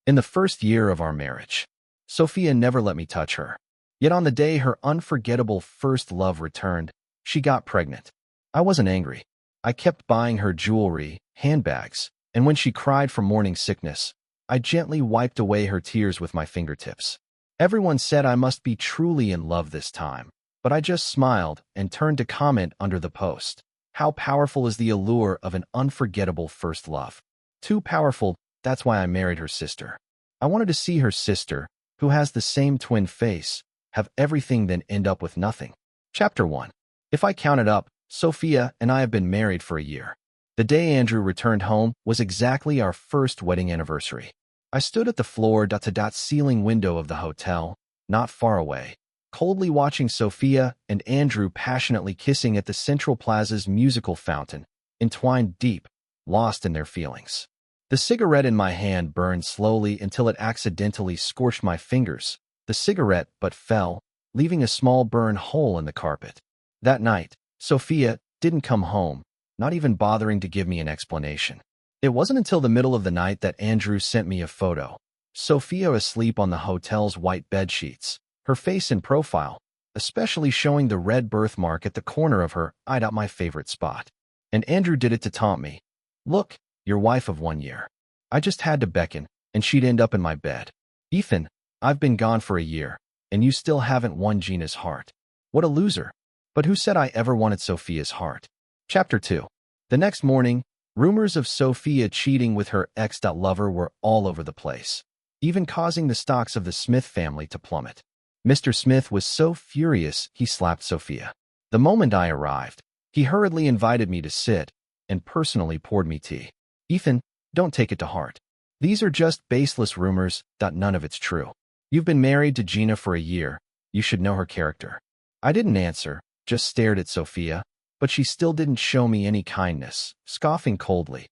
In the first year of our marriage, Sophia never let me touch her. Yet on the day her unforgettable first love returned, she got pregnant. I wasn't angry. I kept buying her jewelry, handbags, and when she cried from morning sickness, I gently wiped away her tears with my fingertips. Everyone said I must be truly in love this time, but I just smiled and turned to comment under the post. How powerful is the allure of an unforgettable first love? Too powerful, that's why I married her sister. I wanted to see her sister, who has the same twin face, have everything then end up with nothing. Chapter 1. If I counted up, Sophia and I have been married for a year. The day Andrew returned home was exactly our first wedding anniversary. I stood at the floor-to-ceiling window of the hotel, not far away, coldly watching Sophia and Andrew passionately kissing at the Central Plaza's musical fountain, entwined deep, lost in their feelings. The cigarette in my hand burned slowly until it accidentally scorched my fingers. The cigarette but fell, leaving a small burn hole in the carpet. That night, Sophia didn't come home, not even bothering to give me an explanation. It wasn't until the middle of the night that Andrew sent me a photo. Sophia asleep on the hotel's white bedsheets, her face in profile, especially showing the red birthmark at the corner of her eyed out my favorite spot. And Andrew did it to taunt me. Look, your wife of 1 year. I just had to beckon, and she'd end up in my bed. Ethan, I've been gone for a year, and you still haven't won Gina's heart. What a loser. But who said I ever wanted Sophia's heart? Chapter 2. The next morning, rumors of Sophia cheating with her ex-lover were all over the place, even causing the stocks of the Smith family to plummet. Mr. Smith was so furious he slapped Sophia. The moment I arrived, he hurriedly invited me to sit and personally poured me tea. Ethan, don't take it to heart. These are just baseless rumors, none of it's true. You've been married to Gina for a year. You should know her character. I didn't answer, just stared at Sophia, but she still didn't show me any kindness, scoffing coldly.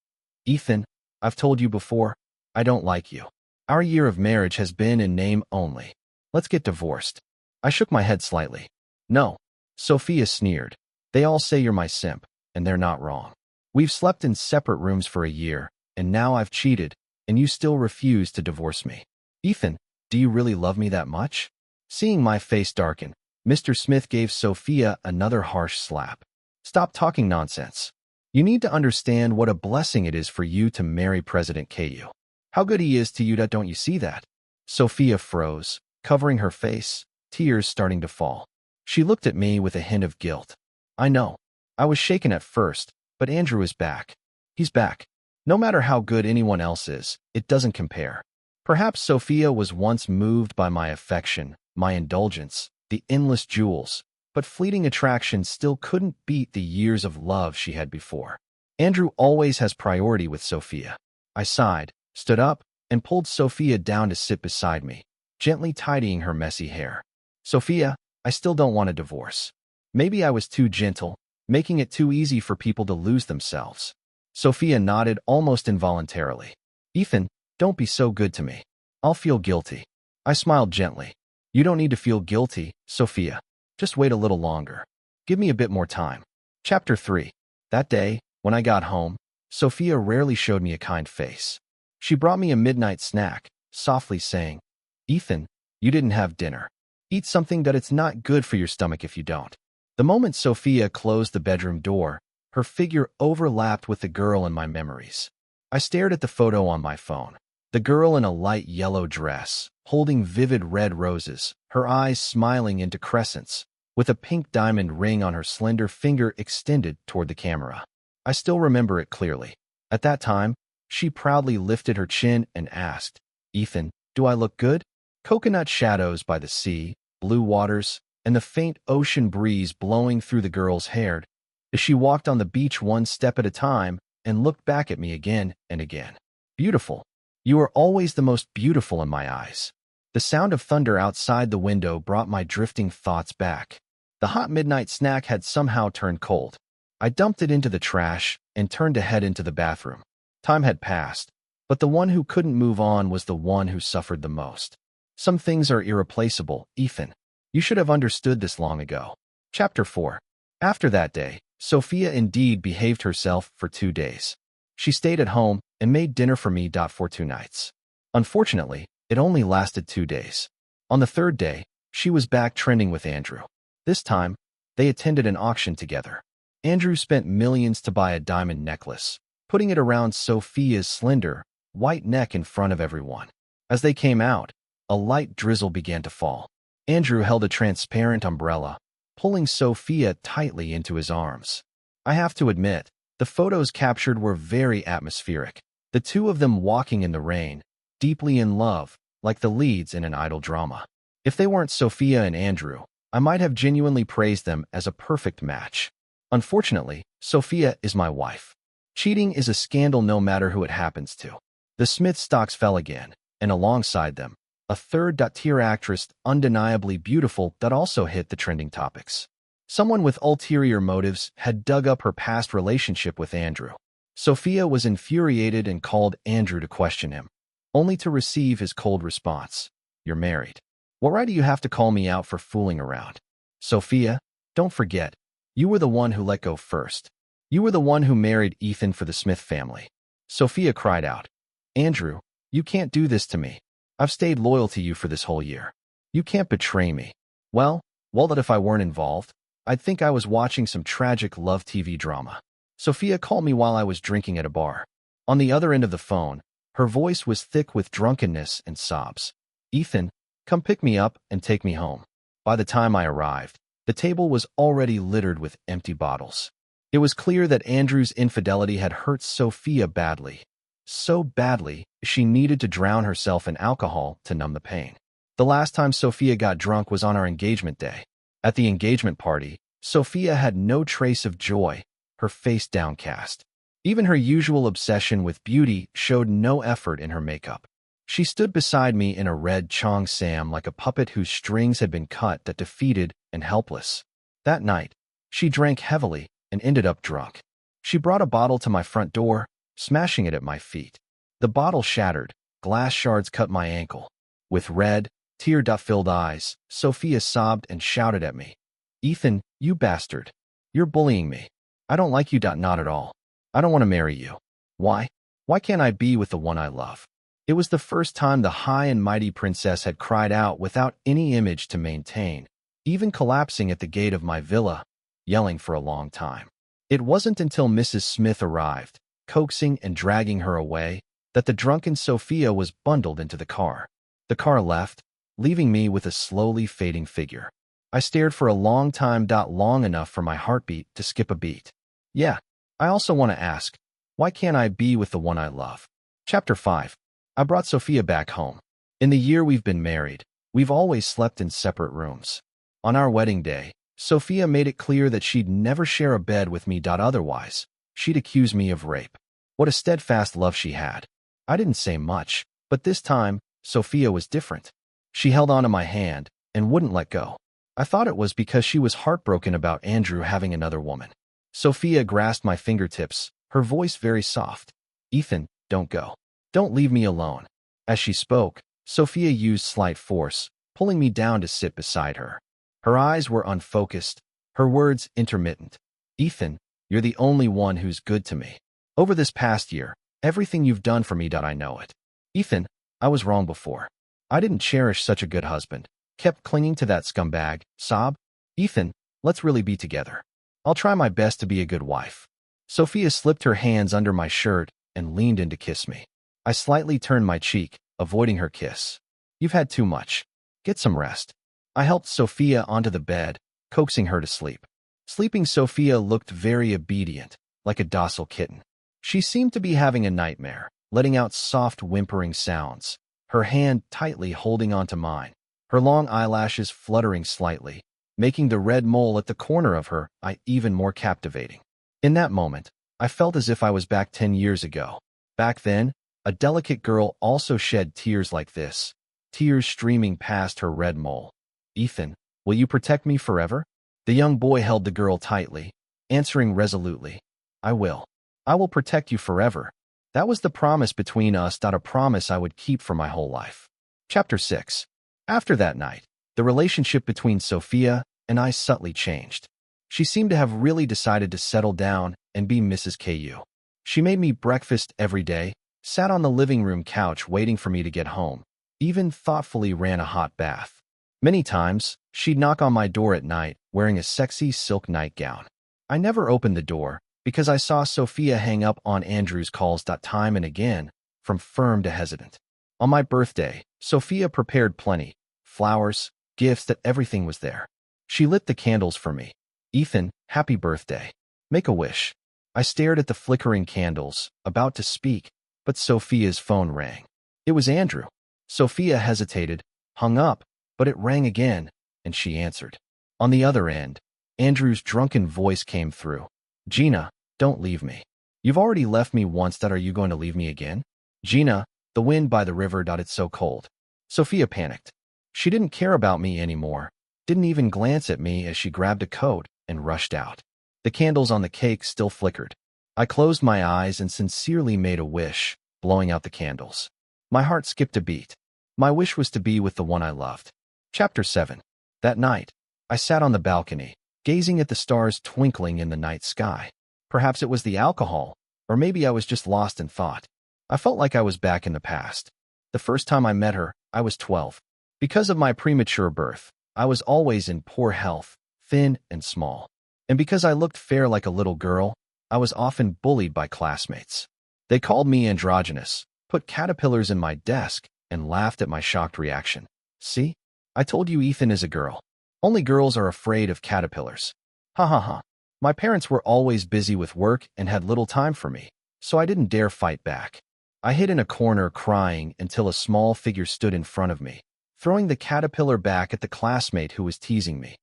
Ethan, I've told you before, I don't like you. Our year of marriage has been in name only. Let's get divorced. I shook my head slightly. No. Sophia sneered. They all say you're my simp, and they're not wrong. We've slept in separate rooms for a year, and now I've cheated, and you still refuse to divorce me. Ethan, do you really love me that much? Seeing my face darken, Mr. Smith gave Sophia another harsh slap. Stop talking nonsense. You need to understand what a blessing it is for you to marry President KU. How good he is to you, don't you see that? Sophia froze, covering her face, tears starting to fall. She looked at me with a hint of guilt. I know. I was shaken at first, but Andrew is back. He's back. No matter how good anyone else is, it doesn't compare. Perhaps Sophia was once moved by my affection, my indulgence, the endless jewels, but fleeting attraction still couldn't beat the years of love she had before. Andrew always has priority with Sophia. I sighed, stood up, and pulled Sophia down to sit beside me, gently tidying her messy hair. Sophia, I still don't want a divorce. Maybe I was too gentle, making it too easy for people to lose themselves. Sophia nodded almost involuntarily. Ethan, don't be so good to me. I'll feel guilty. I smiled gently. You don't need to feel guilty, Sophia. Just wait a little longer. Give me a bit more time. Chapter 3. That day, when I got home, Sophia rarely showed me a kind face. She brought me a midnight snack, softly saying, Ethan, you didn't have dinner. Eat something that it's not good for your stomach if you don't. The moment Sophia closed the bedroom door, her figure overlapped with the girl in my memories. I stared at the photo on my phone. The girl in a light yellow dress, holding vivid red roses, her eyes smiling into crescents, with a pink diamond ring on her slender finger extended toward the camera. I still remember it clearly. At that time, she proudly lifted her chin and asked, Ethan, do I look good? Coconut shadows by the sea, blue waters, and the faint ocean breeze blowing through the girl's hair, as she walked on the beach one step at a time and looked back at me again and again. Beautiful. You are always the most beautiful in my eyes. The sound of thunder outside the window brought my drifting thoughts back. The hot midnight snack had somehow turned cold. I dumped it into the trash and turned to head into the bathroom. Time had passed, but the one who couldn't move on was the one who suffered the most. Some things are irreplaceable, Ethan. You should have understood this long ago. Chapter 4. After that day, Sophia indeed behaved herself for 2 days. She stayed at home and made dinner for me for 2 nights. Unfortunately, it only lasted 2 days. On the third day, she was back trending with Andrew. This time, they attended an auction together. Andrew spent millions to buy a diamond necklace, putting it around Sophia's slender, white neck in front of everyone. As they came out, a light drizzle began to fall. Andrew held a transparent umbrella, pulling Sophia tightly into his arms. I have to admit, the photos captured were very atmospheric. The two of them walking in the rain, deeply in love, like the leads in an idol drama. If they weren't Sophia and Andrew, I might have genuinely praised them as a perfect match. Unfortunately, Sophia is my wife. Cheating is a scandal no matter who it happens to. The Smith stocks fell again, and alongside them, a third-tier actress undeniably beautiful that also hit the trending topics. Someone with ulterior motives had dug up her past relationship with Andrew. Sophia was infuriated and called Andrew to question him, only to receive his cold response. "You're married. What right do you have to call me out for fooling around? Sophia, don't forget, you were the one who let go first. You were the one who married Ethan for the Smith family." Sophia cried out, "Andrew, you can't do this to me. I've stayed loyal to you for this whole year. You can't betray me." Well, that if I weren't involved, I'd think I was watching some tragic love TV drama. Sophia called me while I was drinking at a bar. On the other end of the phone, her voice was thick with drunkenness and sobs. "Ethan, come pick me up and take me home." By the time I arrived, the table was already littered with empty bottles. It was clear that Andrew's infidelity had hurt Sophia badly. So badly, she needed to drown herself in alcohol to numb the pain. The last time Sophia got drunk was on our engagement day. At the engagement party, Sophia had no trace of joy, her face downcast. Even her usual obsession with beauty showed no effort in her makeup. She stood beside me in a red cheongsam like a puppet whose strings had been cut, that defeated and helpless. That night, she drank heavily and ended up drunk. She brought a bottle to my front door, smashing it at my feet. The bottle shattered, glass shards cut my ankle. With red, tear-filled eyes, Sophia sobbed and shouted at me, "Ethan, you bastard. You're bullying me. I don't like you. Not at all. I don't want to marry you. Why? Why can't I be with the one I love?" It was the first time the high and mighty princess had cried out without any image to maintain, even collapsing at the gate of my villa, yelling for a long time. It wasn't until Mrs. Smith arrived, coaxing and dragging her away, that the drunken Sophia was bundled into the car. The car left, leaving me with a slowly fading figure. I stared for a long time, long enough for my heartbeat to skip a beat. Yeah, I also want to ask, why can't I be with the one I love? Chapter 5. I brought Sophia back home. In the year we've been married, we've always slept in separate rooms. On our wedding day, Sophia made it clear that she'd never share a bed with me. Otherwise, she'd accuse me of rape. What a steadfast love she had. I didn't say much, but this time, Sophia was different. She held onto my hand and wouldn't let go. I thought it was because she was heartbroken about Andrew having another woman. Sophia grasped my fingertips, her voice very soft. "Ethan, don't go. Don't leave me alone." As she spoke, Sophia used slight force, pulling me down to sit beside her. Her eyes were unfocused, her words intermittent. "Ethan, you're the only one who's good to me. Over this past year, everything you've done for me. I know it. Ethan, I was wrong before. I didn't cherish such a good husband. Kept clinging to that scumbag." Sob. "Ethan, let's really be together. I'll try my best to be a good wife." Sophia slipped her hands under my shirt and leaned in to kiss me. I slightly turned my cheek, avoiding her kiss. "You've had too much. Get some rest." I helped Sophia onto the bed, coaxing her to sleep. Sleeping Sophia looked very obedient, like a docile kitten. She seemed to be having a nightmare, letting out soft whimpering sounds, her hand tightly holding onto mine, her long eyelashes fluttering slightly, making the red mole at the corner of her eye even more captivating. In that moment, I felt as if I was back 10 years ago. Back then, a delicate girl also shed tears like this, tears streaming past her red mole. "Ethan, will you protect me forever?" The young boy held the girl tightly, answering resolutely, "I will. I will protect you forever." That was the promise between us. A promise I would keep for my whole life. Chapter 6. After that night, the relationship between Sophia and I subtly changed. She seemed to have really decided to settle down and be Mrs. KU. She made me breakfast every day, sat on the living room couch waiting for me to get home, even thoughtfully ran a hot bath. Many times, she'd knock on my door at night wearing a sexy silk nightgown. I never opened the door because I saw Sophia hang up on Andrew's calls time and again, from firm to hesitant. On my birthday, Sophia prepared plenty, flowers, gifts, that everything was there. She lit the candles for me. Ethan, happy birthday. Make a wish. I stared at the flickering candles, about to speak, but Sophia's phone rang. It was Andrew. Sophia hesitated, hung up, but it rang again, and she answered. On the other end, Andrew's drunken voice came through. Gina, don't leave me. You've already left me once. Are you going to leave me again? Gina, the wind by the river. It's so cold. Sophia panicked. She didn't care about me anymore, didn't even glance at me as she grabbed a coat and rushed out. The candles on the cake still flickered. I closed my eyes and sincerely made a wish, blowing out the candles. My heart skipped a beat. My wish was to be with the one I loved. Chapter 7. That night, I sat on the balcony, gazing at the stars twinkling in the night sky. Perhaps it was the alcohol, or maybe I was just lost in thought. I felt like I was back in the past. The first time I met her, I was 12. Because of my premature birth, I was always in poor health, thin and small. And because I looked fair like a little girl, I was often bullied by classmates. They called me androgynous, put caterpillars in my desk, and laughed at my shocked reaction. See? I told you Ethan is a girl. Only girls are afraid of caterpillars. Ha ha ha. My parents were always busy with work and had little time for me, so I didn't dare fight back. I hid in a corner crying until a small figure stood in front of me, throwing the caterpillar back at the classmate who was teasing me.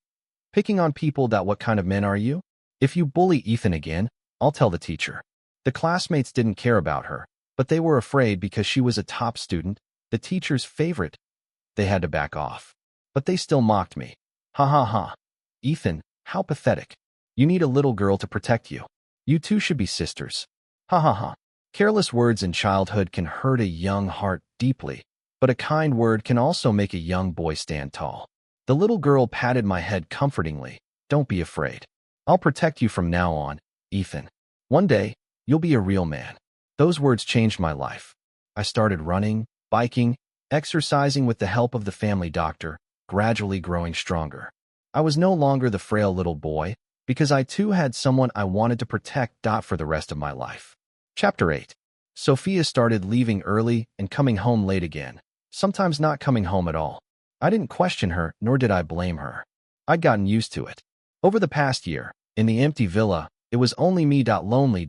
Picking on people. What kind of men are you? If you bully Ethan again, I'll tell the teacher. The classmates didn't care about her, but they were afraid because she was a top student, the teacher's favorite. They had to back off. But they still mocked me. Ha ha ha. Ethan, how pathetic. You need a little girl to protect you. You two should be sisters. Ha ha ha. Careless words in childhood can hurt a young heart deeply, but a kind word can also make a young boy stand tall. The little girl patted my head comfortingly. Don't be afraid. I'll protect you from now on, Ethan. One day, you'll be a real man. Those words changed my life. I started running, biking, exercising with the help of the family doctor, gradually growing stronger. I was no longer the frail little boy, because I too had someone I wanted to protect. For the rest of my life. Chapter 8. Sophia started leaving early and coming home late again, sometimes not coming home at all. I didn't question her, nor did I blame her. I'd gotten used to it. Over the past year, in the empty villa, it was only me. Lonely.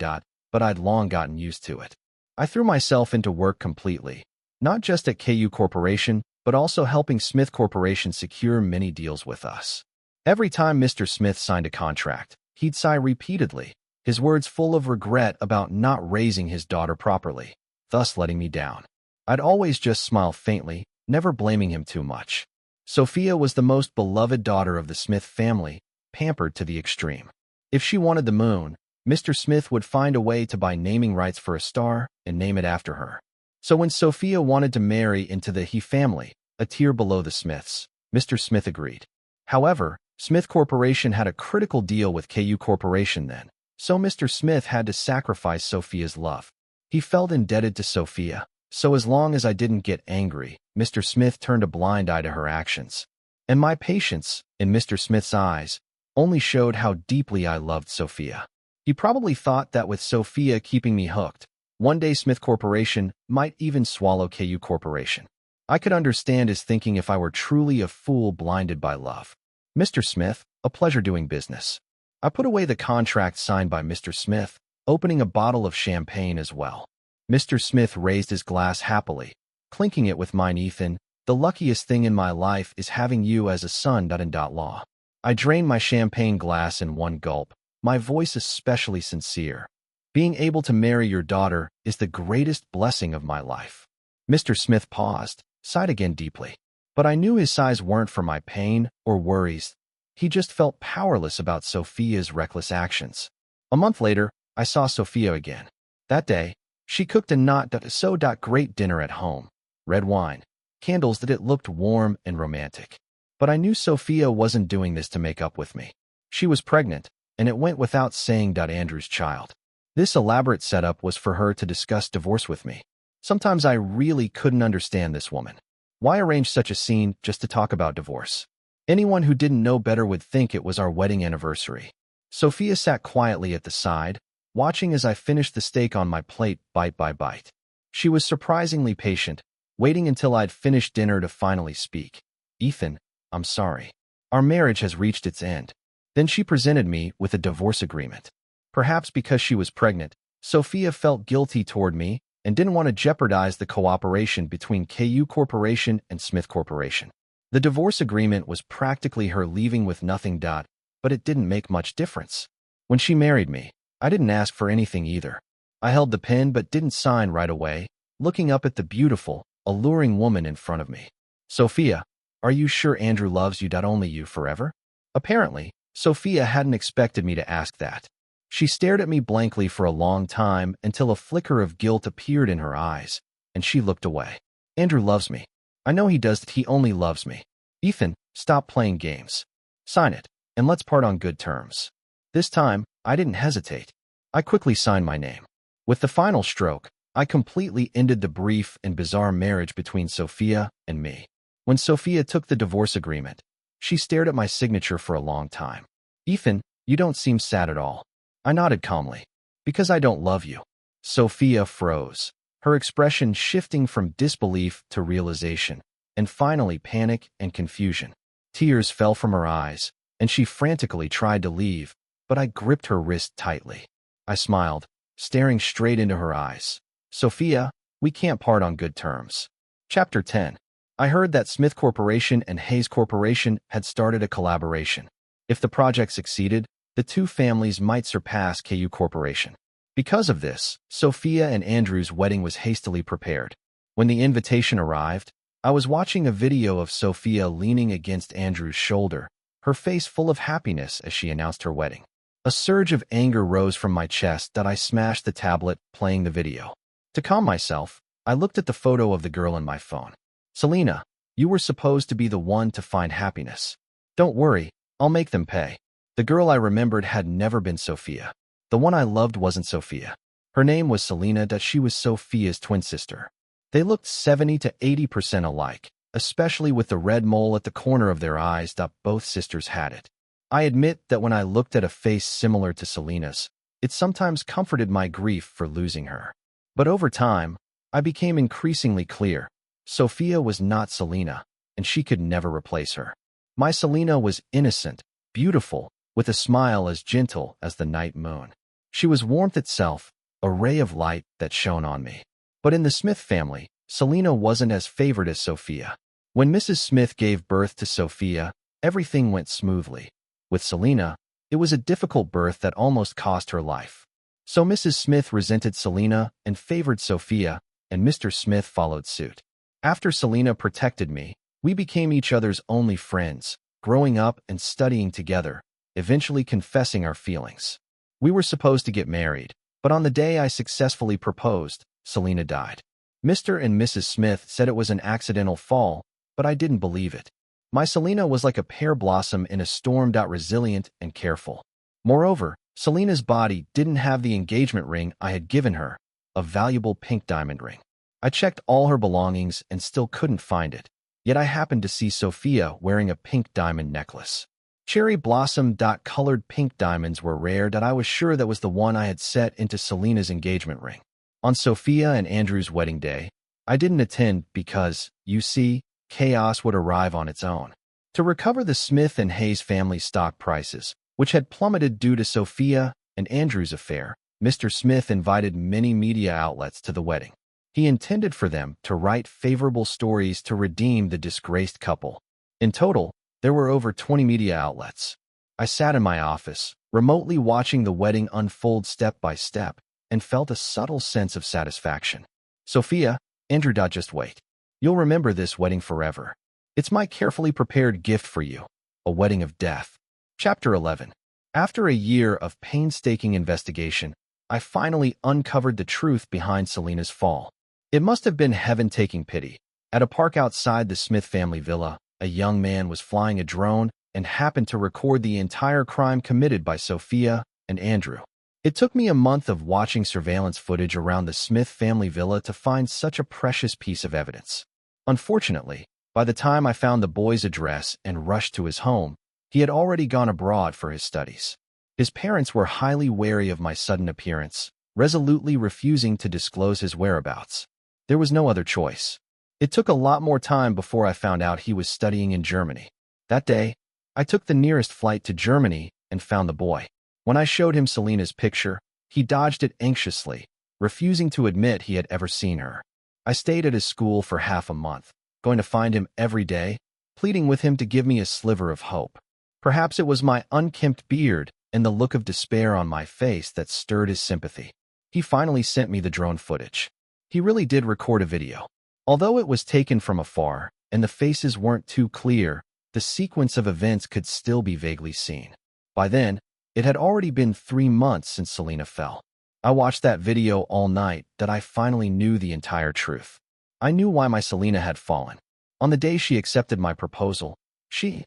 But I'd long gotten used to it. I threw myself into work completely, not just at KU Corporation, but also helping Smith Corporation secure many deals with us. Every time Mr. Smith signed a contract, he'd sigh repeatedly, his words full of regret about not raising his daughter properly, thus letting me down. I'd always just smile faintly, never blaming him too much. Sophia was the most beloved daughter of the Smith family, pampered to the extreme. If she wanted the moon, Mr. Smith would find a way to buy naming rights for a star and name it after her. So when Sophia wanted to marry into the He family, a tier below the Smiths, Mr. Smith agreed. However, Smith Corporation had a critical deal with KU Corporation then, so Mr. Smith had to sacrifice Sophia's love. He felt indebted to Sophia, so as long as I didn't get angry, Mr. Smith turned a blind eye to her actions. And my patience, in Mr. Smith's eyes, only showed how deeply I loved Sophia. He probably thought that with Sophia keeping me hooked, one day Smith Corporation might even swallow KU Corporation. I could understand his thinking if I were truly a fool blinded by love. Mr. Smith, a pleasure doing business. I put away the contract signed by Mr. Smith, opening a bottle of champagne as well. Mr. Smith raised his glass happily, clinking it with mine. Ethan, the luckiest thing in my life is having you as a son. Law. I drained my champagne glass in one gulp, my voice especially sincere. Being able to marry your daughter is the greatest blessing of my life. Mr. Smith paused, sighed again deeply. But I knew his sighs weren't for my pain or worries. He just felt powerless about Sophia's reckless actions. A month later, I saw Sophia again. That day, she cooked a great dinner at home. Red wine, candles. It looked warm and romantic. But I knew Sophia wasn't doing this to make up with me. She was pregnant, and it went without saying. Andrew's child. This elaborate setup was for her to discuss divorce with me. Sometimes I really couldn't understand this woman. Why arrange such a scene just to talk about divorce? Anyone who didn't know better would think it was our wedding anniversary. Sophia sat quietly at the side, watching as I finished the steak on my plate bite by bite. She was surprisingly patient, waiting until I'd finished dinner to finally speak. Ethan, I'm sorry. Our marriage has reached its end. Then she presented me with a divorce agreement. Perhaps because she was pregnant, Sophia felt guilty toward me and didn't want to jeopardize the cooperation between KU Corporation and Smith Corporation. The divorce agreement was practically her leaving with nothing. But it didn't make much difference. When she married me, I didn't ask for anything either. I held the pen but didn't sign right away, looking up at the beautiful, alluring woman in front of me. Sophia, are you sure Andrew loves you? Only you forever? Apparently, Sophia hadn't expected me to ask that. She stared at me blankly for a long time until a flicker of guilt appeared in her eyes, and she looked away. Andrew loves me. I know he does. He only loves me. Ethan, stop playing games. Sign it, and let's part on good terms. This time, I didn't hesitate. I quickly signed my name. With the final stroke, I completely ended the brief and bizarre marriage between Sophia and me. When Sophia took the divorce agreement, she stared at my signature for a long time. Ethan, you don't seem sad at all. I nodded calmly. Because I don't love you. Sophia froze, her expression shifting from disbelief to realization, and finally panic and confusion. Tears fell from her eyes, and she frantically tried to leave, but I gripped her wrist tightly. I smiled, staring straight into her eyes. Sophia, we can't part on good terms. Chapter 10. I heard that Smith Corporation and Hayes Corporation had started a collaboration. If the project succeeded, the two families might surpass KU Corporation. Because of this, Sophia and Andrew's wedding was hastily prepared. When the invitation arrived, I was watching a video of Sophia leaning against Andrew's shoulder, her face full of happiness as she announced her wedding. A surge of anger rose from my chest that I smashed the tablet, playing the video. To calm myself, I looked at the photo of the girl in my phone. Selena, you were supposed to be the one to find happiness. Don't worry, I'll make them pay. The girl I remembered had never been Sophia. The one I loved wasn't Sophia. Her name was Selena. She was Sophia's twin sister. They looked 70 to 80% alike, especially with the red mole at the corner of their eyes. Both sisters had it. I admit that when I looked at a face similar to Selena's, it sometimes comforted my grief for losing her. But over time, I became increasingly clear. Sophia was not Selena, and she could never replace her. My Selena was innocent, beautiful, with a smile as gentle as the night moon. She was warmth itself, a ray of light that shone on me. But in the Smith family, Selena wasn't as favored as Sophia. When Mrs. Smith gave birth to Sophia, everything went smoothly. With Selena, it was a difficult birth that almost cost her life. So Mrs. Smith resented Selena and favored Sophia, and Mr. Smith followed suit. After Selena protected me, we became each other's only friends, growing up and studying together, eventually confessing our feelings. We were supposed to get married, but on the day I successfully proposed, Selena died. Mr. and Mrs. Smith said it was an accidental fall, but I didn't believe it. My Selena was like a pear blossom in a storm. Resilient and careful. Moreover, Selena's body didn't have the engagement ring I had given her, a valuable pink diamond ring. I checked all her belongings and still couldn't find it, yet I happened to see Sophia wearing a pink diamond necklace. Cherry blossom-colored pink diamonds were rare. I was sure that was the one I had set into Selena's engagement ring. On Sophia and Andrew's wedding day, I didn't attend because, you see, chaos would arrive on its own. To recover the Smith and Hayes family stock prices, which had plummeted due to Sophia and Andrew's affair, Mr. Smith invited many media outlets to the wedding. He intended for them to write favorable stories to redeem the disgraced couple. In total, there were over 20 media outlets. I sat in my office, remotely watching the wedding unfold step by step, and felt a subtle sense of satisfaction. Sophia, Andrew. Just wait. You'll remember this wedding forever. It's my carefully prepared gift for you, a wedding of death. Chapter 11. After a year of painstaking investigation, I finally uncovered the truth behind Selena's fall. It must have been heaven taking pity. At a park outside the Smith family villa, a young man was flying a drone and happened to record the entire crime committed by Sophia and Andrew. It took me a month of watching surveillance footage around the Smith family villa to find such a precious piece of evidence. Unfortunately, by the time I found the boy's address and rushed to his home, he had already gone abroad for his studies. His parents were highly wary of my sudden appearance, resolutely refusing to disclose his whereabouts. There was no other choice. It took a lot more time before I found out he was studying in Germany. That day, I took the nearest flight to Germany and found the boy. When I showed him Selena's picture, he dodged it anxiously, refusing to admit he had ever seen her. I stayed at his school for half a month, going to find him every day, pleading with him to give me a sliver of hope. Perhaps it was my unkempt beard and the look of despair on my face that stirred his sympathy. He finally sent me the drone footage. He really did record a video. Although it was taken from afar and the faces weren't too clear, the sequence of events could still be vaguely seen. By then, it had already been 3 months since Selena fell. I watched that video all night that I finally knew the entire truth. I knew why my Selena had fallen. On the day she accepted my proposal, she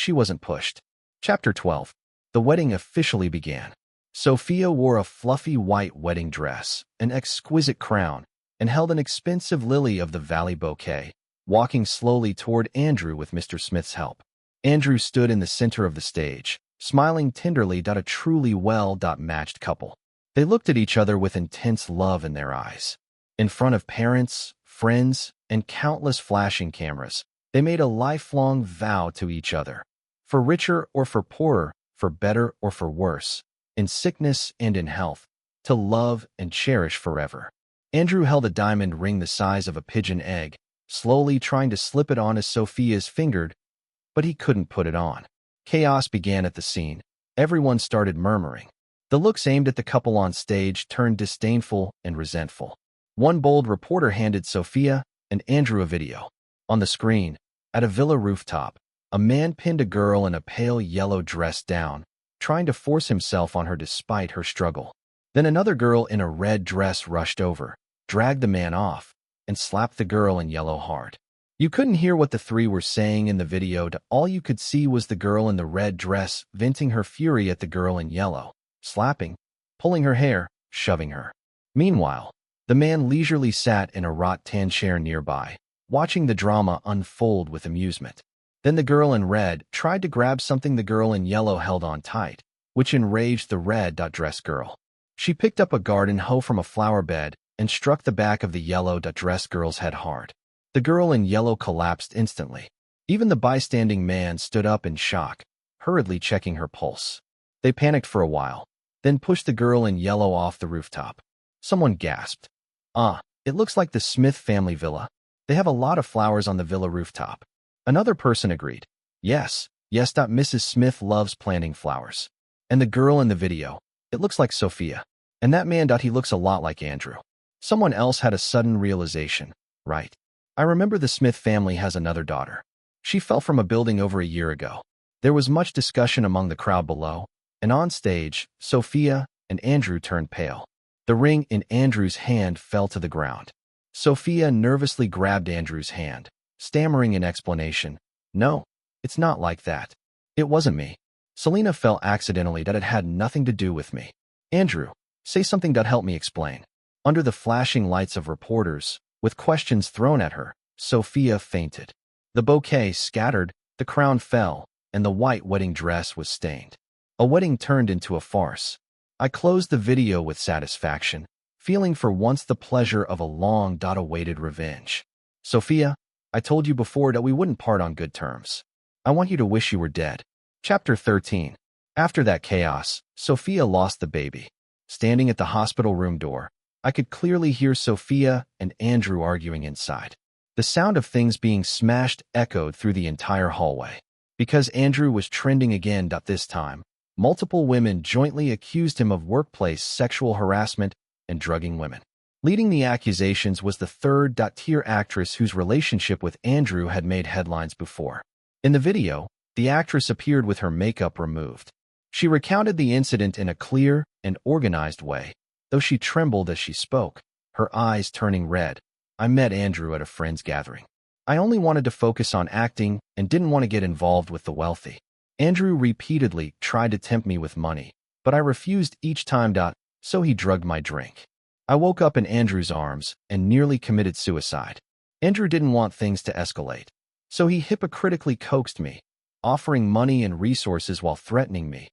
wasn't pushed. Chapter 12. The wedding officially began. Sophia wore a fluffy white wedding dress, an exquisite crown, and held an expensive lily-of-the-valley bouquet, walking slowly toward Andrew with Mr. Smith's help. Andrew stood in the center of the stage, smiling tenderly at a truly well-matched couple. They looked at each other with intense love in their eyes. In front of parents, friends, and countless flashing cameras, they made a lifelong vow to each other. For richer or for poorer, for better or for worse, in sickness and in health, to love and cherish forever. Andrew held a diamond ring the size of a pigeon egg, slowly trying to slip it on as Sophia's fingered, but he couldn't put it on. Chaos began at the scene. Everyone started murmuring. The looks aimed at the couple on stage turned disdainful and resentful. One bold reporter handed Sophia and Andrew a video. On the screen, at a villa rooftop, a man pinned a girl in a pale yellow dress down, trying to force himself on her despite her struggle. Then another girl in a red dress rushed over, dragged the man off, and slapped the girl in yellow hard. You couldn't hear what the three were saying in the video. All you could see was the girl in the red dress venting her fury at the girl in yellow, slapping, pulling her hair, shoving her. Meanwhile, the man leisurely sat in a rattan chair nearby, watching the drama unfold with amusement. Then the girl in red tried to grab something the girl in yellow held on tight, which enraged the red-dress girl. She picked up a garden hoe from a flower bed and struck the back of the yellow-dress girl's head hard. The girl in yellow collapsed instantly. Even the bystanding man stood up in shock, hurriedly checking her pulse. They panicked for a while, then pushed the girl in yellow off the rooftop. Someone gasped. It looks like the Smith family villa. They have a lot of flowers on the villa rooftop. Another person agreed. Yes, Mrs. Smith loves planting flowers. And the girl in the video, it looks like Sophia. And that man, he looks a lot like Andrew. Someone else had a sudden realization. Right. I remember the Smith family has another daughter. She fell from a building over a year ago. There was much discussion among the crowd below, and on stage, Sophia and Andrew turned pale. The ring in Andrew's hand fell to the ground. Sophia nervously grabbed Andrew's hand, stammering in explanation. No, it's not like that. It wasn't me. Selena fell accidentally. It had nothing to do with me. Andrew, say something that help me explain. Under the flashing lights of reporters, with questions thrown at her, Sophia fainted. The bouquet scattered, the crown fell, and the white wedding dress was stained. A wedding turned into a farce. I closed the video with satisfaction, feeling for once the pleasure of a long-awaited revenge. Sophia, I told you before that we wouldn't part on good terms. I want you to wish you were dead. Chapter 13. After that chaos, Sophia lost the baby. Standing at the hospital room door, I could clearly hear Sophia and Andrew arguing inside. The sound of things being smashed echoed through the entire hallway. Because Andrew was trending again this time, multiple women jointly accused him of workplace sexual harassment and drugging women. Leading the accusations was the third-tier actress whose relationship with Andrew had made headlines before. In the video, the actress appeared with her makeup removed. She recounted the incident in a clear and organized way, though she trembled as she spoke, her eyes turning red. I met Andrew at a friend's gathering. I only wanted to focus on acting and didn't want to get involved with the wealthy. Andrew repeatedly tried to tempt me with money, but I refused each time. so he drugged my drink. I woke up in Andrew's arms and nearly committed suicide. Andrew didn't want things to escalate, so he hypocritically coaxed me, offering money and resources while threatening me,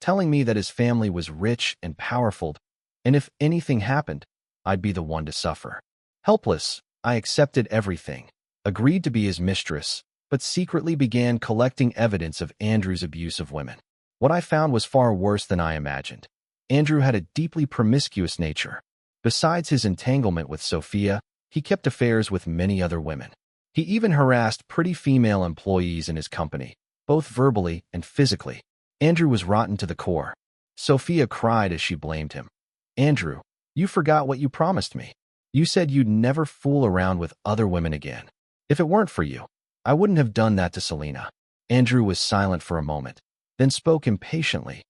telling me that his family was rich and powerful, and if anything happened, I'd be the one to suffer. Helpless, I accepted everything, agreed to be his mistress, but secretly began collecting evidence of Andrew's abuse of women. What I found was far worse than I imagined. Andrew had a deeply promiscuous nature. Besides his entanglement with Sophia, he kept affairs with many other women. He even harassed pretty female employees in his company, both verbally and physically. Andrew was rotten to the core. Sophia cried as she blamed him. Andrew, you forgot what you promised me. You said you'd never fool around with other women again. If it weren't for you, I wouldn't have done that to Selena. Andrew was silent for a moment, then spoke impatiently.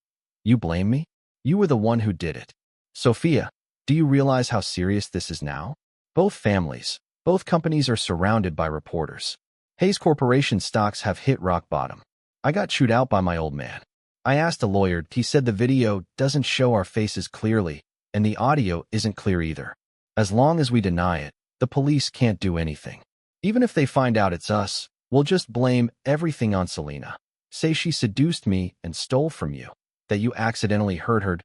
You blame me? You were the one who did it. Sophia, do you realize how serious this is now? Both families, both companies are surrounded by reporters. Hayes Corporation stocks have hit rock bottom. I got chewed out by my old man. I asked a lawyer. He said the video doesn't show our faces clearly, and the audio isn't clear either. As long as we deny it, the police can't do anything. Even if they find out it's us, we'll just blame everything on Selena. Say she seduced me and stole from you, that you accidentally hurt her,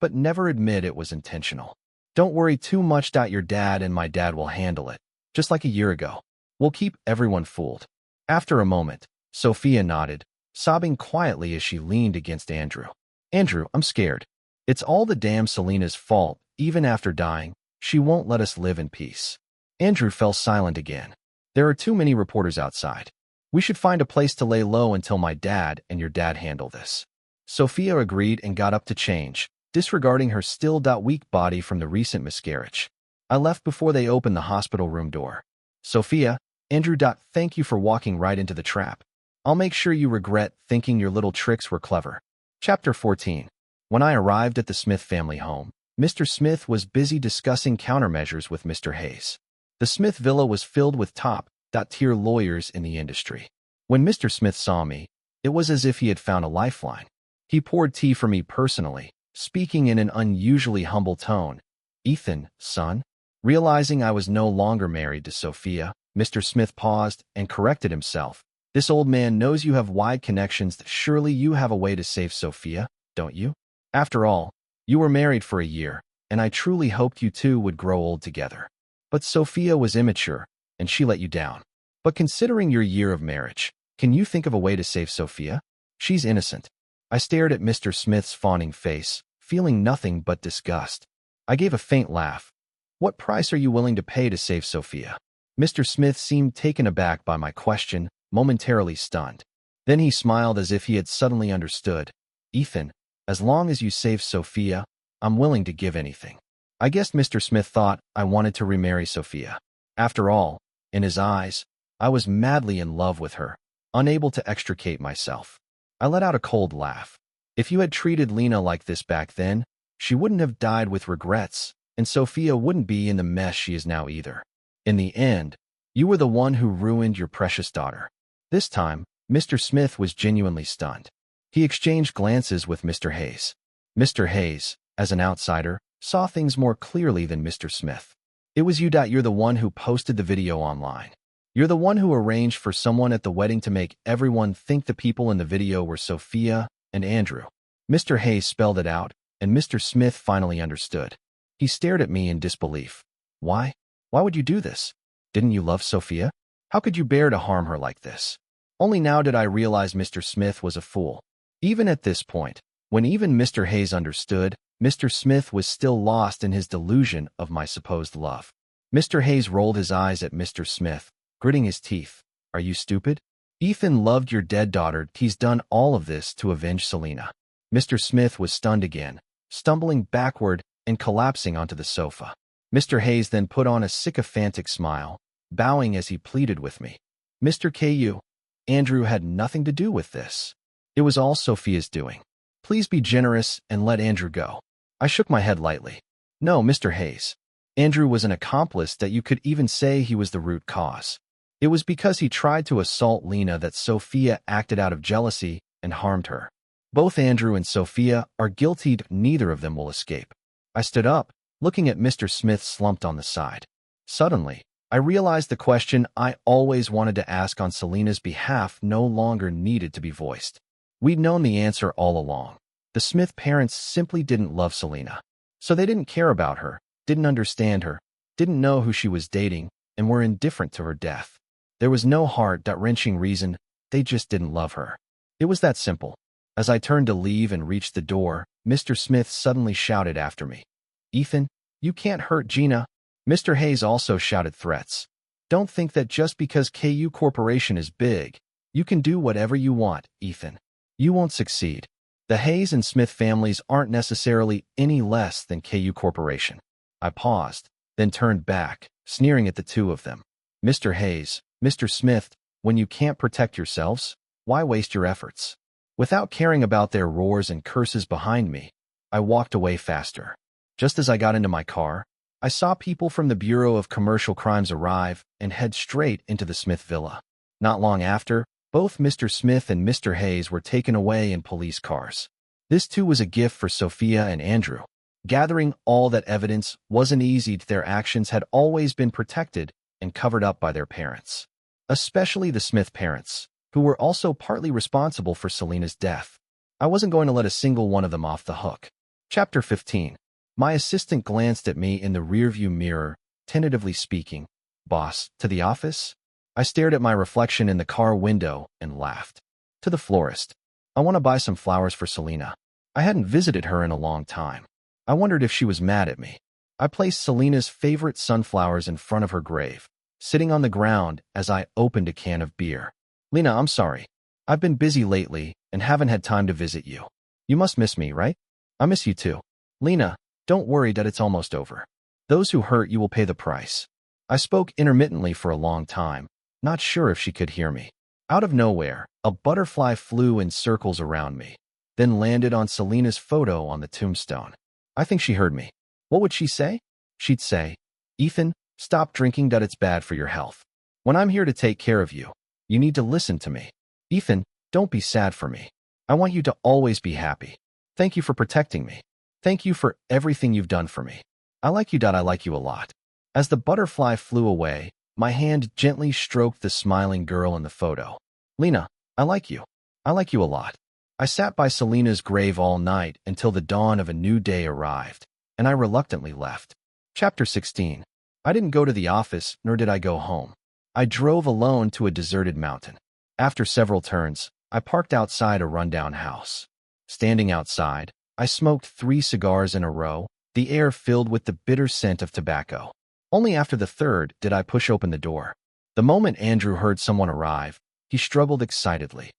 but never admit it was intentional. Don't worry too much. Your dad and my dad will handle it, just like a year ago. We'll keep everyone fooled. After a moment, Sophia nodded, sobbing quietly as she leaned against Andrew. Andrew, I'm scared. It's all the damn Selena's fault. Even after dying, she won't let us live in peace. Andrew fell silent again. There are too many reporters outside. We should find a place to lay low until my dad and your dad handle this. Sophia agreed and got up to change, disregarding her still weak body from the recent miscarriage. I left before they opened the hospital room door. Sophia, Andrew. Thank you for walking right into the trap. I'll make sure you regret thinking your little tricks were clever. Chapter 14. When I arrived at the Smith family home, Mr. Smith was busy discussing countermeasures with Mr. Hayes. The Smith villa was filled with top-tier lawyers in the industry. When Mr. Smith saw me, it was as if he had found a lifeline. He poured tea for me personally, speaking in an unusually humble tone. Ethan, son. Realizing I was no longer married to Sophia, Mr. Smith paused and corrected himself. This old man knows you have wide connections. Surely you have a way to save Sophia, don't you? After all, you were married for a year, and I truly hoped you two would grow old together. But Sophia was immature, and she let you down. But considering your year of marriage, can you think of a way to save Sophia? She's innocent. I stared at Mr. Smith's fawning face, feeling nothing but disgust. I gave a faint laugh. What price are you willing to pay to save Sophia? Mr. Smith seemed taken aback by my question, momentarily stunned. Then he smiled as if he had suddenly understood. Ethan, as long as you save Sophia, I'm willing to give anything. I guess Mr. Smith thought I wanted to remarry Sophia. After all, in his eyes, I was madly in love with her, unable to extricate myself. I let out a cold laugh. If you had treated Lena like this back then, she wouldn't have died with regrets, and Sophia wouldn't be in the mess she is now either. In the end, you were the one who ruined your precious daughter. This time, Mr. Smith was genuinely stunned. He exchanged glances with Mr. Hayes. Mr. Hayes, as an outsider, saw things more clearly than Mr. Smith. It was you. You're the one who posted the video online. You're the one who arranged for someone at the wedding to make everyone think the people in the video were Sophia and Andrew. Mr. Hayes spelled it out, and Mr. Smith finally understood. He stared at me in disbelief. Why? Why would you do this? Didn't you love Sophia? How could you bear to harm her like this? Only now did I realize Mr. Smith was a fool. Even at this point, when even Mr. Hayes understood, Mr. Smith was still lost in his delusion of my supposed love. Mr. Hayes rolled his eyes at Mr. Smith, gritting his teeth. Are you stupid? Ethan loved your dead daughter. He's done all of this to avenge Selena. Mr. Smith was stunned again, stumbling backward and collapsing onto the sofa. Mr. Hayes then put on a sycophantic smile, bowing as he pleaded with me. Mr. Ku, Andrew had nothing to do with this. It was all Sophia's doing. Please be generous and let Andrew go. I shook my head lightly. No, Mr. Hayes. Andrew was an accomplice. That you could even say he was the root cause. It was because he tried to assault Lena that Sophia acted out of jealousy and harmed her. Both Andrew and Sophia are guilty. Neither of them will escape. I stood up, looking at Mr. Smith slumped on the side. Suddenly, I realized the question I always wanted to ask on Selena's behalf no longer needed to be voiced. We'd known the answer all along. The Smith parents simply didn't love Selena. So they didn't care about her, didn't understand her, didn't know who she was dating, and were indifferent to her death. There was no heart-wrenching reason, they just didn't love her. It was that simple. As I turned to leave and reached the door, Mr. Smith suddenly shouted after me. "Ethan, you can't hurt Gina." Mr. Hayes also shouted threats. "Don't think that just because KU Corporation is big, you can do whatever you want, Ethan. You won't succeed. The Hayes and Smith families aren't necessarily any less than KU Corporation." I paused, then turned back, sneering at the two of them. "Mr. Hayes, Mr. Smith, when you can't protect yourselves, why waste your efforts?" Without caring about their roars and curses behind me, I walked away faster. Just as I got into my car, I saw people from the Bureau of Commercial Crimes arrive and head straight into the Smith villa. Not long after, both Mr. Smith and Mr. Hayes were taken away in police cars. This too was a gift for Sophia and Andrew. Gathering all that evidence wasn't easy. Their actions had always been protected and covered up by their parents. Especially the Smith parents, who were also partly responsible for Selena's death. I wasn't going to let a single one of them off the hook. Chapter 15. My assistant glanced at me in the rearview mirror, tentatively speaking. "Boss, to the office?" I stared at my reflection in the car window and laughed. "To the florist. I want to buy some flowers for Selena. I hadn't visited her in a long time. I wondered if she was mad at me." I placed Selena's favorite sunflowers in front of her grave, sitting on the ground as I opened a can of beer. "Lena, I'm sorry. I've been busy lately and haven't had time to visit you. You must miss me, right?" "I miss you too. Lena, don't worry that it's almost over. Those who hurt you will pay the price." I spoke intermittently for a long time, not sure if she could hear me. Out of nowhere, a butterfly flew in circles around me, then landed on Selena's photo on the tombstone. I think she heard me. What would she say? She'd say, "Ethan, stop drinking, that it's bad for your health. When I'm here to take care of you, you need to listen to me. Ethan, don't be sad for me. I want you to always be happy. Thank you for protecting me. Thank you for everything you've done for me. I like you. I like you a lot." As the butterfly flew away, my hand gently stroked the smiling girl in the photo. "Lena, I like you. I like you a lot." I sat by Selena's grave all night until the dawn of a new day arrived, and I reluctantly left. Chapter 16. I didn't go to the office, nor did I go home. I drove alone to a deserted mountain. After several turns, I parked outside a rundown house. Standing outside, I smoked 3 cigars in a row, the air filled with the bitter scent of tobacco. Only after the third did I push open the door. The moment Andrew heard someone arrive, he struggled excitedly.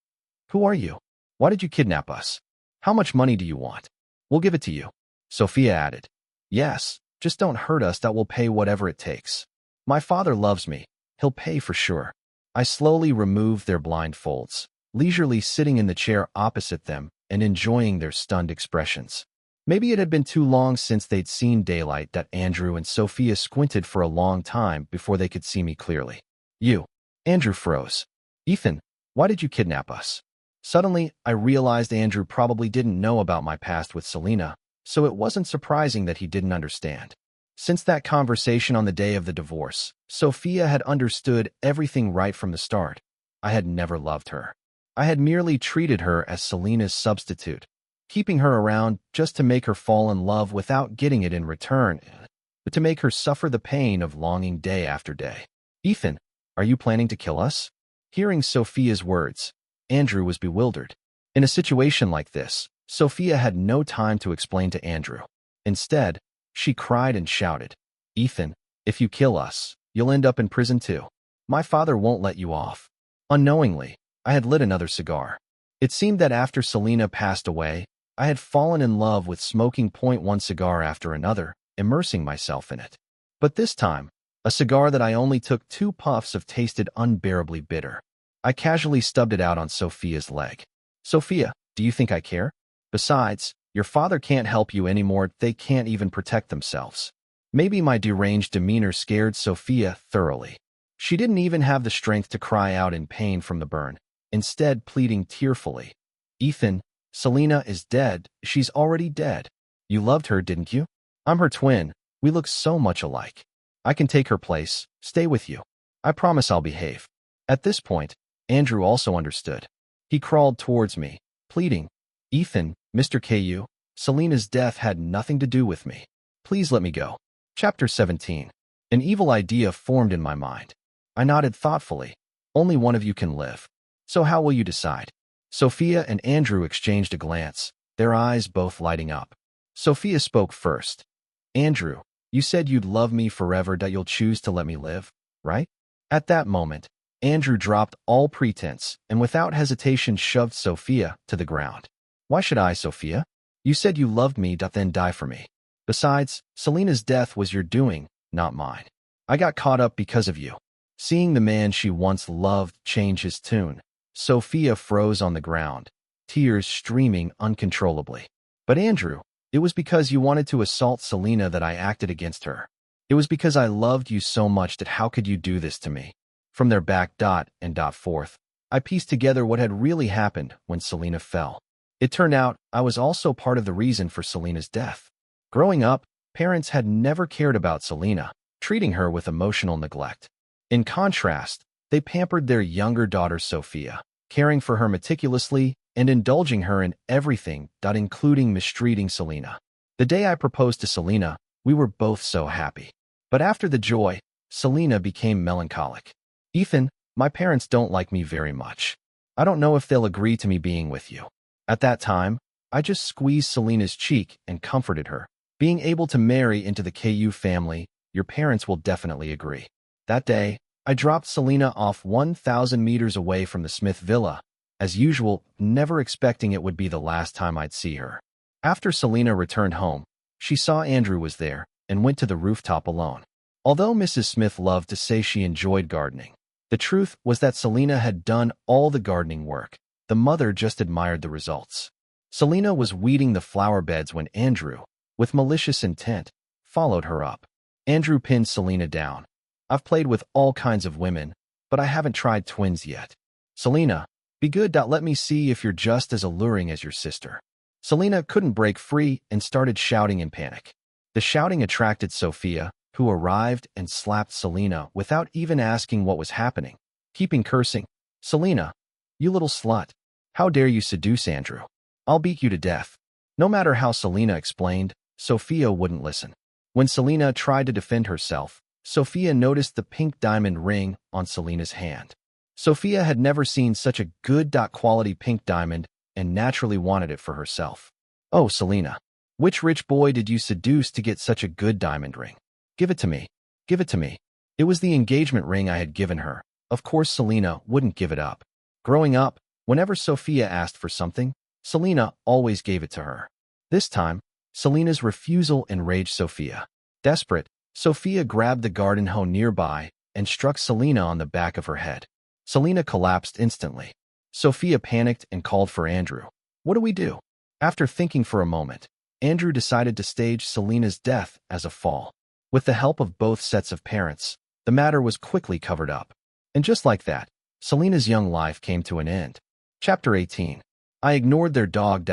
"Who are you? Why did you kidnap us? How much money do you want? We'll give it to you." Sophia added, "Yes, just don't hurt us, that will pay whatever it takes. My father loves me. He'll pay for sure." I slowly removed their blindfolds, leisurely sitting in the chair opposite them and enjoying their stunned expressions. Maybe it had been too long since they'd seen daylight that Andrew and Sophia squinted for a long time before they could see me clearly. "You." Andrew froze. "Ethan, why did you kidnap us?" Suddenly, I realized Andrew probably didn't know about my past with Selena, so it wasn't surprising that he didn't understand. Since that conversation on the day of the divorce, Sophia had understood everything right from the start. I had never loved her. I had merely treated her as Selena's substitute, keeping her around just to make her fall in love without getting it in return, but to make her suffer the pain of longing day after day. "Ethan, are you planning to kill us?" Hearing Sophia's words, Andrew was bewildered. In a situation like this, Sophia had no time to explain to Andrew. Instead, she cried and shouted, "Ethan, if you kill us, you'll end up in prison too. My father won't let you off." Unknowingly, I had lit another cigar. It seemed that after Selena passed away, I had fallen in love with smoking one cigar after another, immersing myself in it. But this time, a cigar that I only took 2 puffs of tasted unbearably bitter. I casually stubbed it out on Sophia's leg. "Sophia, do you think I care? Besides, your father can't help you anymore, they can't even protect themselves." Maybe my deranged demeanor scared Sophia thoroughly. She didn't even have the strength to cry out in pain from the burn, instead pleading tearfully, "Ethan, Selena is dead. She's already dead. You loved her, didn't you?" I'm her twin. We look so much alike. I can take her place, stay with you. I promise I'll behave. At this point, Andrew also understood. He crawled towards me, pleading, Ethan, Mr. KU, Selena's death had nothing to do with me. Please let me go. Chapter 17. An evil idea formed in my mind. I nodded thoughtfully. Only one of you can live. So how will you decide? Sophia and Andrew exchanged a glance, their eyes both lighting up. Sophia spoke first. Andrew, you said you'd love me forever, that you'll choose to let me live, right? At that moment, Andrew dropped all pretense and without hesitation shoved Sophia to the ground. Why should I, Sophia? You said you loved me, then die for me. Besides, Selena's death was your doing, not mine. I got caught up because of you. Seeing the man she once loved change his tune, Sophia froze on the ground, tears streaming uncontrollably. But Andrew, it was because you wanted to assault Selena that I acted against her. It was because I loved you so much that how could you do this to me? From their back and forth, I pieced together what had really happened when Selena fell. It turned out I was also part of the reason for Selena's death. Growing up, parents had never cared about Selena, treating her with emotional neglect. In contrast, they pampered their younger daughter Sophia, caring for her meticulously and indulging her in everything, including mistreating Selena. The day I proposed to Selena, we were both so happy. But after the joy, Selena became melancholic. Ethan, my parents don't like me very much. I don't know if they'll agree to me being with you. At that time, I just squeezed Selena's cheek and comforted her. Being able to marry into the KU family, your parents will definitely agree. That day, I dropped Selena off 1,000 meters away from the Smith Villa, as usual, never expecting it would be the last time I'd see her. After Selena returned home, she saw Andrew was there and went to the rooftop alone. Although Mrs. Smith loved to say she enjoyed gardening, the truth was that Selena had done all the gardening work. The mother just admired the results. Selena was weeding the flower beds when Andrew, with malicious intent, followed her up. Andrew pinned Selena down. I've played with all kinds of women, but I haven't tried twins yet. Selena, be good. Let me see if you're just as alluring as your sister. Selena couldn't break free and started shouting in panic. The shouting attracted Sophia, who arrived and slapped Selena without even asking what was happening, keeping cursing. Selena, you little slut. How dare you seduce Andrew? I'll beat you to death. No matter how Selena explained, Sophia wouldn't listen. When Selena tried to defend herself, Sophia noticed the pink diamond ring on Selena's hand. Sophia had never seen such a good quality pink diamond and naturally wanted it for herself. Oh, Selena, which rich boy did you seduce to get such a good diamond ring? Give it to me. Give it to me. It was the engagement ring I had given her. Of course, Selena wouldn't give it up. Growing up, whenever Sophia asked for something, Selena always gave it to her. This time, Selena's refusal enraged Sophia. Desperate, Sophia grabbed the garden hoe nearby and struck Selena on the back of her head. Selena collapsed instantly. Sophia panicked and called for Andrew. What do we do? After thinking for a moment, Andrew decided to stage Selena's death as a fall. With the help of both sets of parents, the matter was quickly covered up. And just like that, Selena's young life came to an end. Chapter 18. I ignored their dog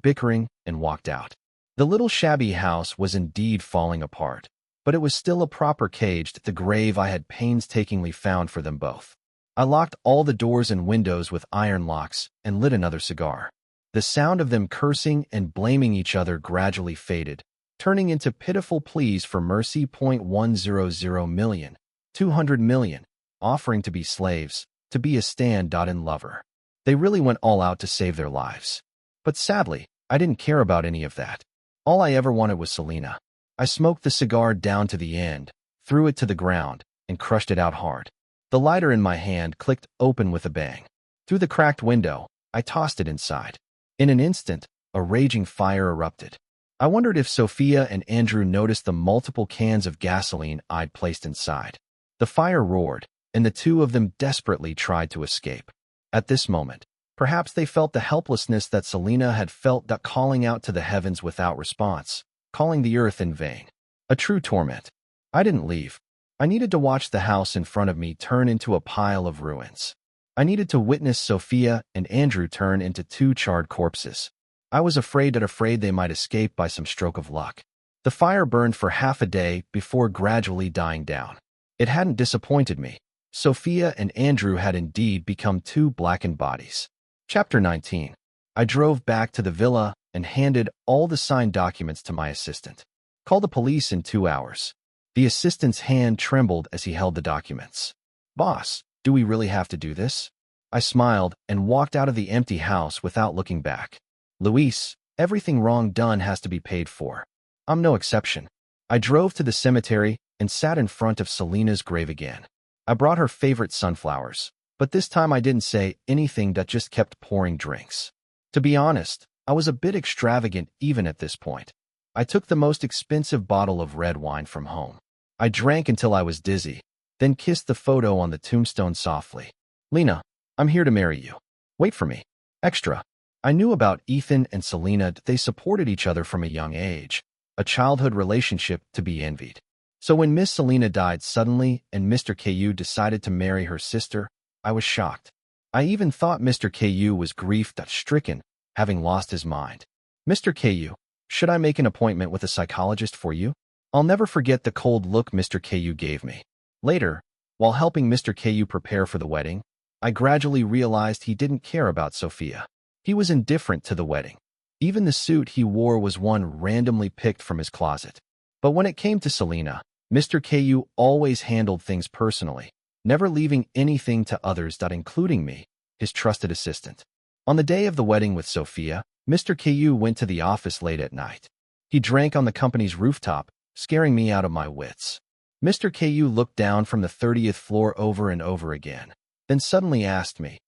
bickering and walked out. The little shabby house was indeed falling apart, but it was still a proper cage, the grave I had painstakingly found for them both. I locked all the doors and windows with iron locks and lit another cigar. The sound of them cursing and blaming each other gradually faded, turning into pitiful pleas for mercy. 100 million, 200 million, offering to be slaves, to be a stand-in lover. They really went all out to save their lives. But sadly, I didn't care about any of that. All I ever wanted was Selena. I smoked the cigar down to the end, threw it to the ground, and crushed it out hard. The lighter in my hand clicked open with a bang. Through the cracked window, I tossed it inside. In an instant, a raging fire erupted. I wondered if Sophia and Andrew noticed the multiple cans of gasoline I'd placed inside. The fire roared, and the two of them desperately tried to escape. At this moment, perhaps they felt the helplessness that Selena had felt, calling out to the heavens without response, calling the earth in vain. A true torment. I didn't leave. I needed to watch the house in front of me turn into a pile of ruins. I needed to witness Sophia and Andrew turn into two charred corpses. I was afraid they might escape by some stroke of luck. The fire burned for half a day before gradually dying down. It hadn't disappointed me. Sophia and Andrew had indeed become two blackened bodies. Chapter 19. I drove back to the villa and handed all the signed documents to my assistant. Call the police in 2 hours. The assistant's hand trembled as he held the documents. Boss, do we really have to do this? I smiled and walked out of the empty house without looking back. Luis, everything wrong done has to be paid for. I'm no exception. I drove to the cemetery and sat in front of Selena's grave again. I brought her favorite sunflowers, but this time I didn't say anything that just kept pouring drinks. To be honest, I was a bit extravagant even at this point. I took the most expensive bottle of red wine from home. I drank until I was dizzy, then kissed the photo on the tombstone softly. Lena, I'm here to marry you. Wait for me. Extra. I knew about Ethan and Selena. They supported each other from a young age, a childhood relationship to be envied. So when Miss Selena died suddenly and Mr. KU decided to marry her sister, I was shocked. I even thought Mr. KU was grief-stricken, having lost his mind. Mr. KU, should I make an appointment with a psychologist for you? I'll never forget the cold look Mr. KU gave me. Later, while helping Mr. KU prepare for the wedding, I gradually realized he didn't care about Sophia. He was indifferent to the wedding. Even the suit he wore was one randomly picked from his closet. But when it came to Selena, Mr. KU always handled things personally, never leaving anything to others, including me, his trusted assistant. On the day of the wedding with Sophia, Mr. KU went to the office late at night. He drank on the company's rooftop, scaring me out of my wits. Mr. KU looked down from the 30th floor over and over again, then suddenly asked me,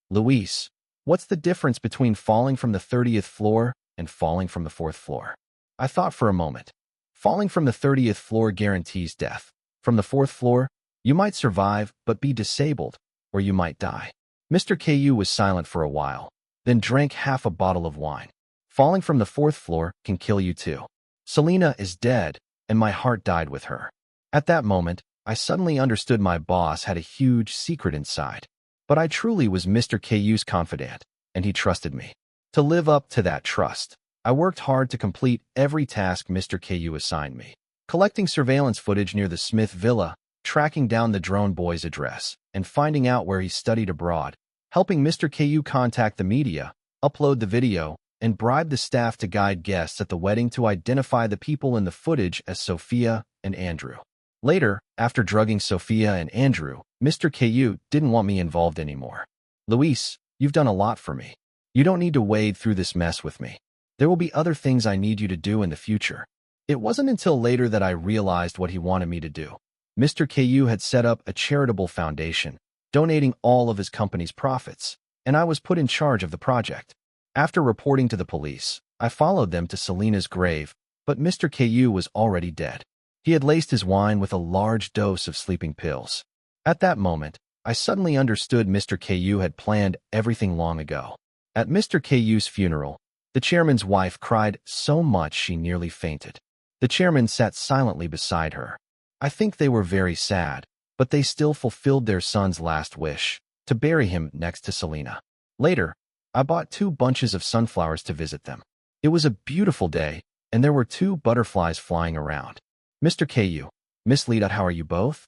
Luis, what's the difference between falling from the 30th floor and falling from the 4th floor? I thought for a moment. Falling from the 30th floor guarantees death. From the 4th floor, you might survive but be disabled, or you might die. Mr. KU was silent for a while, then drank half a bottle of wine. Falling from the 4th floor can kill you too. Selena is dead, and my heart died with her. At that moment, I suddenly understood my boss had a huge secret inside. But I truly was Mr. KU's confidant, and he trusted me. To live up to that trust, I worked hard to complete every task Mr. KU assigned me. Collecting surveillance footage near the Smith Villa, tracking down the drone boy's address, and finding out where he studied abroad, helping Mr. KU contact the media, upload the video, and bribe the staff to guide guests at the wedding to identify the people in the footage as Sophia and Andrew. Later, after drugging Sophia and Andrew, Mr. KU didn't want me involved anymore. Luis, you've done a lot for me. You don't need to wade through this mess with me. There will be other things I need you to do in the future. It wasn't until later that I realized what he wanted me to do. Mr. KU had set up a charitable foundation, donating all of his company's profits, and I was put in charge of the project. After reporting to the police, I followed them to Selena's grave, but Mr. KU was already dead. He had laced his wine with a large dose of sleeping pills. At that moment, I suddenly understood Mr. KU had planned everything long ago. At Mr. KU's funeral, the chairman's wife cried so much she nearly fainted. The chairman sat silently beside her. I think they were very sad, but they still fulfilled their son's last wish, to bury him next to Selena. Later, I bought 2 bunches of sunflowers to visit them. It was a beautiful day, and there were 2 butterflies flying around. Mr. KU, Miss Lita, how are you both?